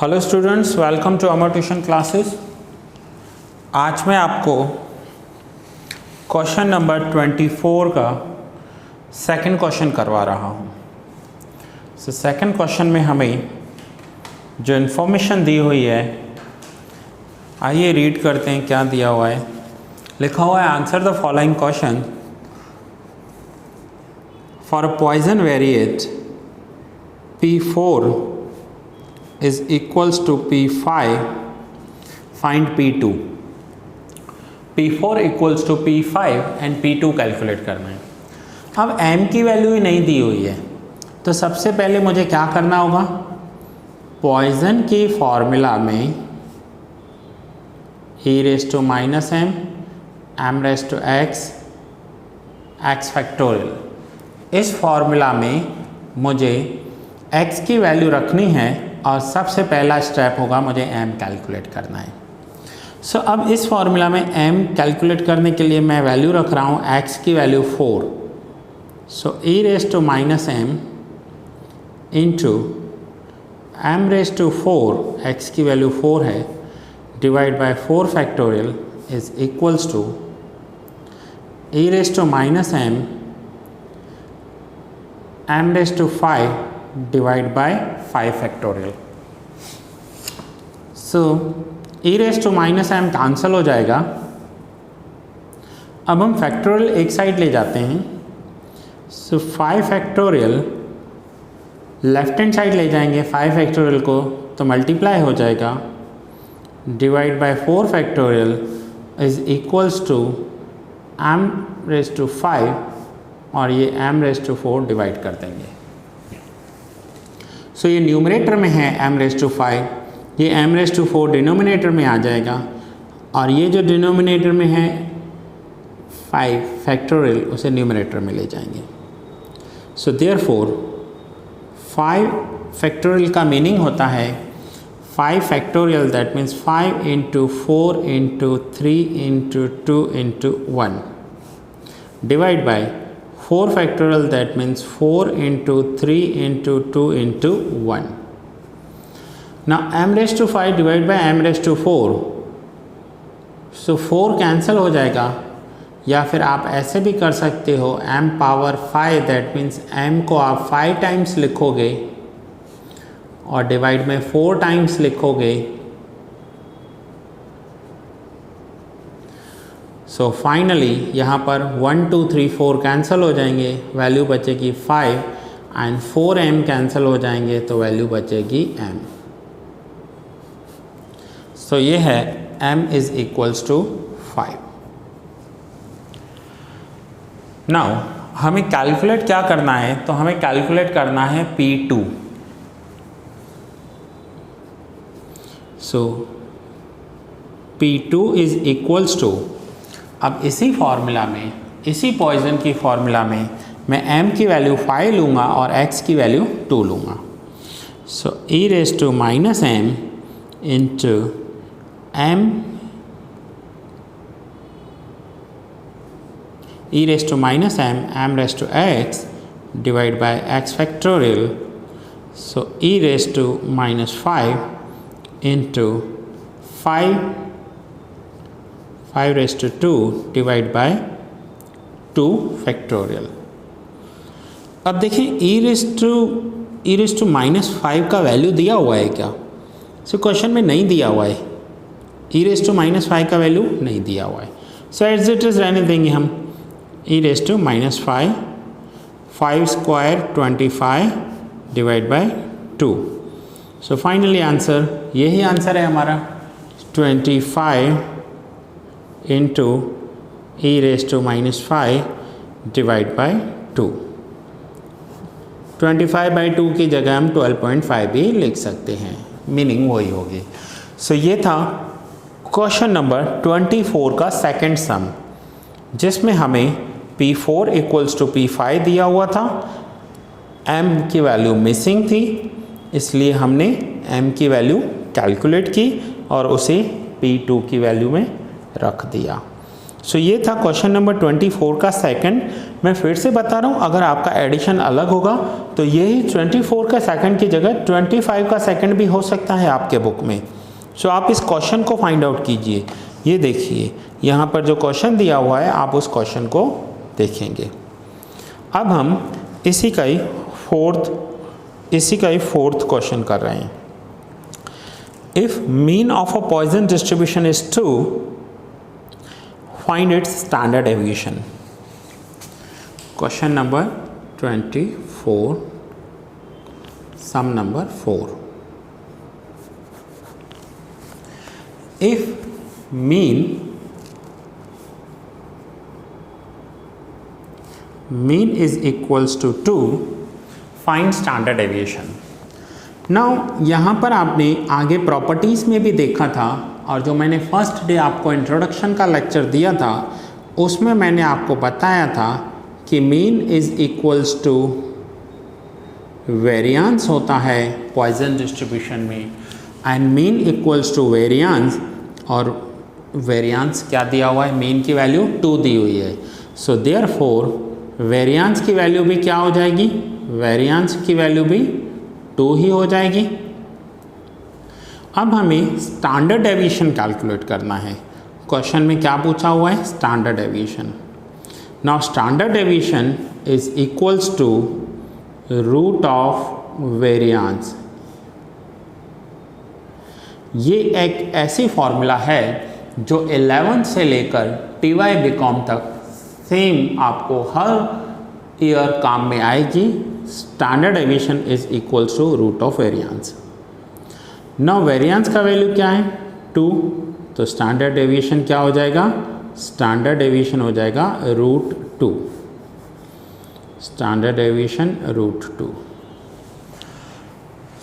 Hello students, welcome to Amar tuition classes. आज मैं आपको क्वेश्चन नंबर 24 का सेकंड क्वेश्चन करवा रहा हूँ। सेकंड क्वेश्चन में हमें जो इन्फॉर्मेशन दी हुई है, आइए रीड करते हैं क्या दिया हुआ है। लिखा हुआ है answer the following question for a Poisson variate P4 is equals to P5, find P2। P4 equals to P5 and P2 calculate करना है। अब M की वैल्यू ही नहीं दी हुई है, तो सबसे पहले मुझे क्या करना होगा, पॉइजन की फॉर्मूला में e raise to minus m, m raise to x, x factorial, इस फॉर्मूला में मुझे x की वैल्यू रखनी है और सबसे पहला स्टेप होगा मुझे m कैलकुलेट करना है। सो अब इस फॉर्मूला में m कैलकुलेट करने के लिए मैं वैल्यू रख रहा हूँ x की value 4। So e raise to minus m into m raise to 4, x की वैल्यू 4 है, divide by 4 factorial is equals to e raise to minus m raise to 5 divide by 5 factorial. So e raise to minus m cancel हो जाएगा। अब हम factorial एक side ले जाते हैं। So 5 factorial left hand side ले जाएंगे 5 फैक्टोरियल को, तो मल्टीप्लाई हो जाएगा, divide by 4 factorial is equals to m raise to 5 और ये m रेज़ टू 4 डिवाइड कर देंगे। सो ये न्यूमरेटर में है m रेज़ टू 5, ये m रेज़ टू 4 डिनोमिनेटर में आ जाएगा, और ये जो डिनोमिनेटर में है 5 फैक्टोरियल उसे न्यूमरेटर में ले जाएंगे। सो देयरफॉर 5 फैक्टोरियल का मीनिंग होता है 5 factorial, that means 5 into 4 into 3 into 2 into 1, divide by 4 factorial, that means 4 into 3 into 2 into 1. Now m raised to 5 divided by m raised to 4, so 4 cancel हो जाएगा, या फिर आप ऐसे भी कर सकते हो m power 5, that means m को आप 5 टाइम्स लिखोगे और डिवाइड में 4 टाइम्स लिखोगे। सो फाइनली यहाँ पर 1 2 3 4 कैंसिल हो जाएंगे, वैल्यू बचेगी 5 एंड 4m कैंसिल हो जाएंगे तो वैल्यू बचेगी m। सो ये है m is equals to 5। Now हमें कैलकुलेट क्या करना है, तो हमें कैलकुलेट करना है P2। So P2 is equals to, अब इसी फॉर्मूला में, इसी पॉइजन की फॉर्मूला में मैं m की वैल्यू 5 लूँगा और x की वैल्यू 2 लूँगा। So e raise to minus m into m, e raise to minus m raise to x divide by x factorial. So e raise to minus 5 into 5 raise to 2 divide by 2 factorial. अब देखें e raise to minus 5 का value दिया हुआ है क्या? So question में नहीं दिया हुआ है, e रेज़ टू माइनस 5 का वैल्यू नहीं दिया हुआ है। सो एज इट इज़ रहने देंगे हम e raise to minus 5 square 25 divide by 2। So finally answer, यही आंसर है हमारा, 25 into e raise to minus 5 divide by 2। 25 by 2 की जगह हम 12.5 भी लिख सकते हैं, मीनिंग वही होगी। सो ये था क्वेश्चन नंबर 24 का सेकंड सम, जिसमें हमें P4 इक्वल्स टू P5 दिया हुआ था, m की वैल्यू मिसिंग थी, इसलिए हमने m की वैल्यू कैलकुलेट की और उसे P2 की वैल्यू में रख दिया। सो ये था क्वेश्चन नंबर 24 का सेकंड। मैं फिर से बता रहा हूँ, अगर आपका एडिशन अलग होगा तो यही 24 का सेकंड की जगह 25 का सेकंड भी हो सकता है आपके बुक में। सो आप इस क्वेश्चन को फाइंड आउट कीजिए। ये देखिए यहाँ पर जो क्वेश्चन दिया हुआ है आप उस क्वेश्चन को देखेंगे। अब हम इसी का ही फोर्थ क्वेश्चन कर रहे हैं। If mean of a Poisson distribution is 2, find its standard deviation. Question number 24, sum number 4। If mean is equals to 2, find standard deviation। Now यहाँ पर आपने आगे प्रॉपर्टीज़ में भी देखा था, और जो मैंने फर्स्ट डे आपको इंट्रोडक्शन का लेक्चर दिया था उसमें मैंने आपको बताया था कि mean is equals to variance होता है पॉइजन डिस्ट्रीब्यूशन में, and mean equals to variance, और वेरिएंस क्या दिया हुआ है, मीन की वैल्यू 2 दी हुई है। सो देयरफॉर वेरिएंस की वैल्यू भी क्या हो जाएगी, वेरिएंस की वैल्यू भी 2 ही हो जाएगी। अब हमें स्टैंडर्ड डेविएशन कैलकुलेट करना है। क्वेश्चन में क्या पूछा हुआ है, standard deviation. Now standard deviation is equals to root of variance. ये एक ऐसी फॉर्मूला है जो 11th से लेकर TY BCom तक सेम आपको हर ईयर काम में आएगी। Standard deviation is equals to root of variance. Now variance का वैल्यू क्या है, 2, तो स्टैंडर्ड डेविएशन क्या हो जाएगा, स्टैंडर्ड डेविएशन हो जाएगा √2, स्टैंडर्ड डेविएशन √2।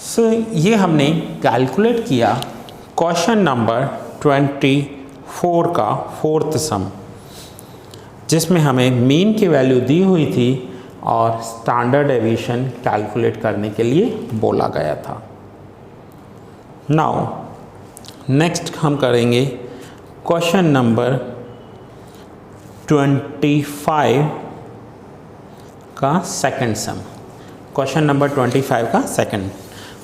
सो ये हमने कैलकुलेट किया क्वेश्चन नंबर 24 का फोर्थ सम, जिसमें हमें मीन की वैल्यू दी हुई थी और स्टैंडर्ड डेविएशन कैलकुलेट करने के लिए बोला गया था। नाउ नेक्स्ट हम करेंगे क्वेश्चन नंबर 25 का सेकंड सम। क्वेश्चन नंबर 25 का सेकंड,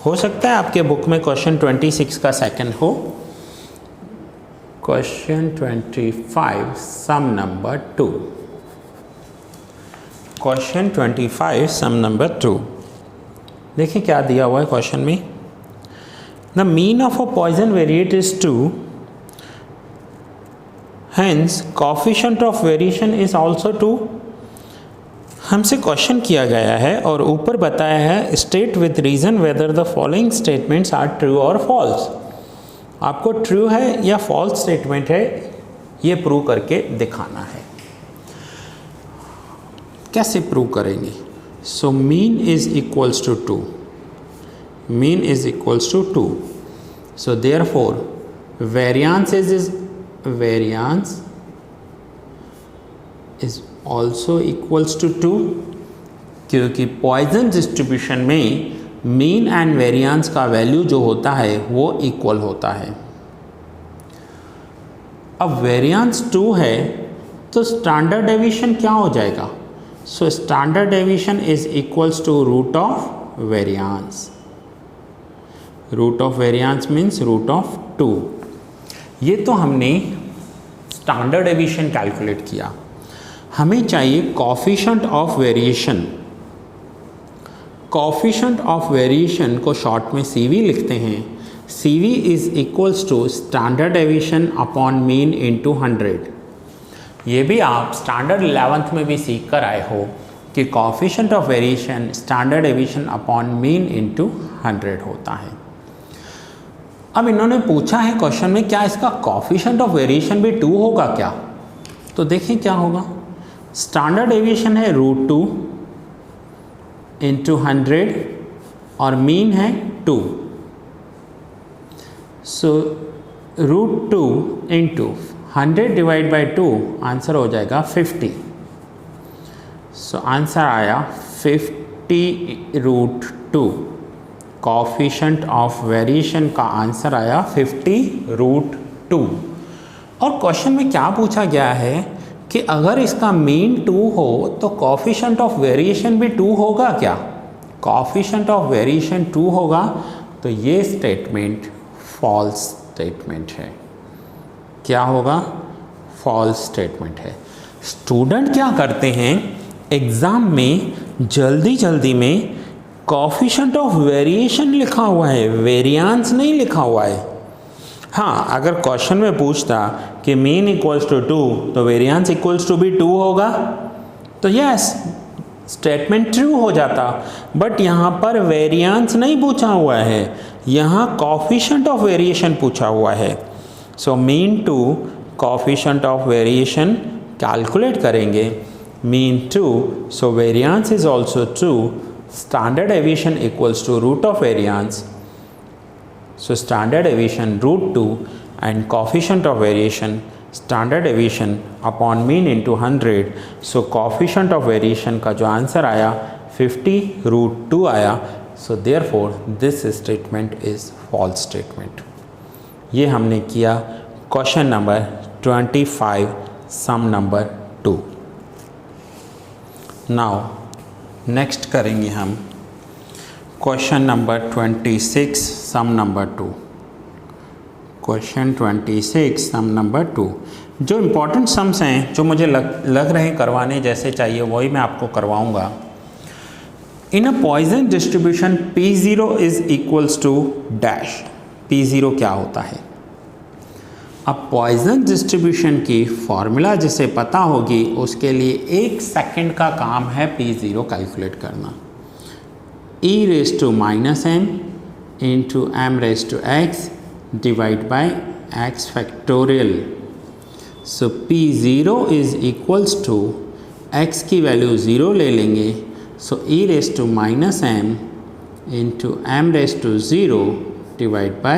हो सकता है आपके बुक में क्वेश्चन 26 का सेकंड हो। Question 25 sum number 2। Question 25 sum number 2, देखिए क्या दिया हुआ है क्वेश्चन में। The mean of a Poisson variate is 2, hence coefficient of variation is also 2। हमसे क्वेश्चन किया गया है और ऊपर बताया है state with reason whether the following statements are true और फॉल्स। आपको ट्रू है या फॉल्स स्टेटमेंट है ये प्रूव करके दिखाना है। कैसे प्रूव करेंगे, so mean is equals to 2, mean is equals to 2, so therefore variance is also equals to 2, क्योंकि पॉइजन डिस्ट्रीब्यूशन में मीन एंड वेरिएंस का वैल्यू जो होता है वो इक्वल होता है। अब वेरिएंस 2 है तो स्टैंडर्ड डेविएशन क्या हो जाएगा, so standard deviation is equals to root of variance. Root of variance means root of 2। ये तो हमने स्टैंडर्ड डेविएशन कैलकुलेट किया। हमें चाहिए coefficient of variation. Coefficient of variation को शॉर्ट में CV लिखते हैं। CV is equals to standard deviation upon mean into 100। ये भी आप स्टैंडर्ड 11th में भी सीख कर आए हो कि coefficient of variation standard deviation upon mean into 100 होता है। अब इन्होंने पूछा है क्वेश्चन में क्या इसका कोएफिशिएंट ऑफ वेरिएशन भी 2 होगा क्या, तो देखें क्या होगा। स्टैंडर्ड डेविएशन है √2 इंटू 100 और मीन है 2, सो √2 इंटू 100 डिवाइड बाई 2 आंसर हो जाएगा 50। सो आंसर आया 50√2। कोएफिशिएंट ऑफ वेरिएशन का आंसर आया 50√2। और क्वेश्चन में क्या पूछा गया है कि अगर इसका मीन 2 हो तो कोफिशिएंट ऑफ वेरिएशन भी 2 होगा क्या? कोफिशिएंट ऑफ वेरिएशन 2 होगा, तो ये स्टेटमेंट फॉल्स स्टेटमेंट है। क्या होगा? फॉल्स स्टेटमेंट है। स्टूडेंट क्या करते हैं एग्ज़ाम में, जल्दी जल्दी में कोफिशिएंट ऑफ वेरिएशन लिखा हुआ है, वेरिएंस नहीं लिखा हुआ है। हाँ, अगर क्वेश्चन में पूछता कि मीन इक्वल्स टू 2 तो वेरिएंस इक्वल्स टू भी 2 होगा, तो यस स्टेटमेंट ट्रू हो जाता। बट यहाँ पर वेरिएंस नहीं पूछा हुआ है, यहाँ कोफिशिएंट ऑफ वेरिएशन पूछा हुआ है। So mean to coefficient of variation calculate करेंगे, mean 2, so variance is also 2, standard deviation equals to root of variance, so standard deviation root 2 and coefficient of variation standard deviation upon mean into 100, so coefficient of variation का जो answer आया 50√2 आया। so therefore this statement is false statement। ये हमने किया question number 25 sum number 2। Now next करेंगे हम question number 26 सम number 2। Question 26 सम number 2। जो इम्पोर्टेंट सम्स हैं जो मुझे लग रहे हैं करवाने जैसे चाहिए वही मैं आपको करवाऊंगा। In a Poisson distribution P0 is equals to dash. P0 क्या होता है? अब पॉइजन डिस्ट्रीब्यूशन की फॉर्मूला जिसे पता होगी उसके लिए 1 सेकेंड का काम है P0 कैलकुलेट करना। e raised to minus m into m raised to x divided by x factorial। so P0 is equals to x की वैल्यू 0 ले लेंगे, so e raised to minus m into m raised to 0 divided by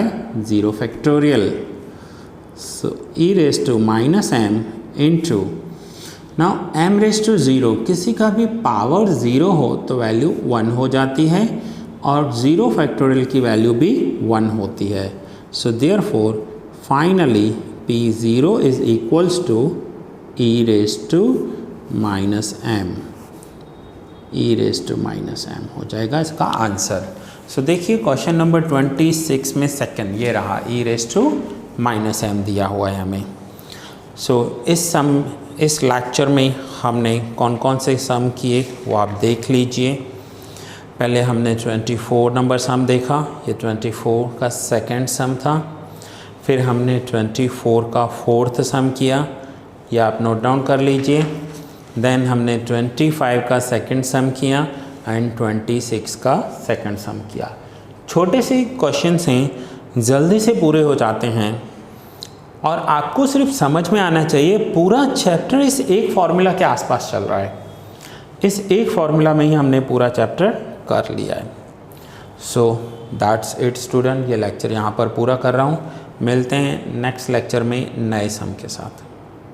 0 factorial। so e raised to minus m into now m raise to 0, किसी का भी power 0 हो तो value 1 हो जाती है और 0 फैक्टोरियल की वैल्यू भी 1 होती है। So therefore finally P0 is equals to e raise to minus m। e raise to minus m हो जाएगा इसका आंसर। सो देखिए क्वेश्चन नंबर 26 में सेकंड ये रहा, e raise to minus m दिया हुआ है हमें। सो इस लेक्चर में हमने कौन कौन से सम किए वो आप देख लीजिए। पहले हमने 24 नंबर सम देखा, ये 24 का सेकंड सम था। फिर हमने 24 का फोर्थ सम किया, या आप नोट डाउन कर लीजिए। देन हमने 25 का सेकंड सम किया एंड 26 का सेकंड सम किया। छोटे से क्वेश्चंस हैं, जल्दी से पूरे हो जाते हैं और आपको सिर्फ समझ में आना चाहिए पूरा चैप्टर इस एक फॉर्मूला के आसपास चल रहा है। इस एक फॉर्मूला में ही हमने पूरा चैप्टर कर लिया है। सो दैट्स इट स्टूडेंट, ये लेक्चर यहाँ पर पूरा कर रहा हूँ। मिलते हैं नेक्स्ट लेक्चर में नए सम के साथ।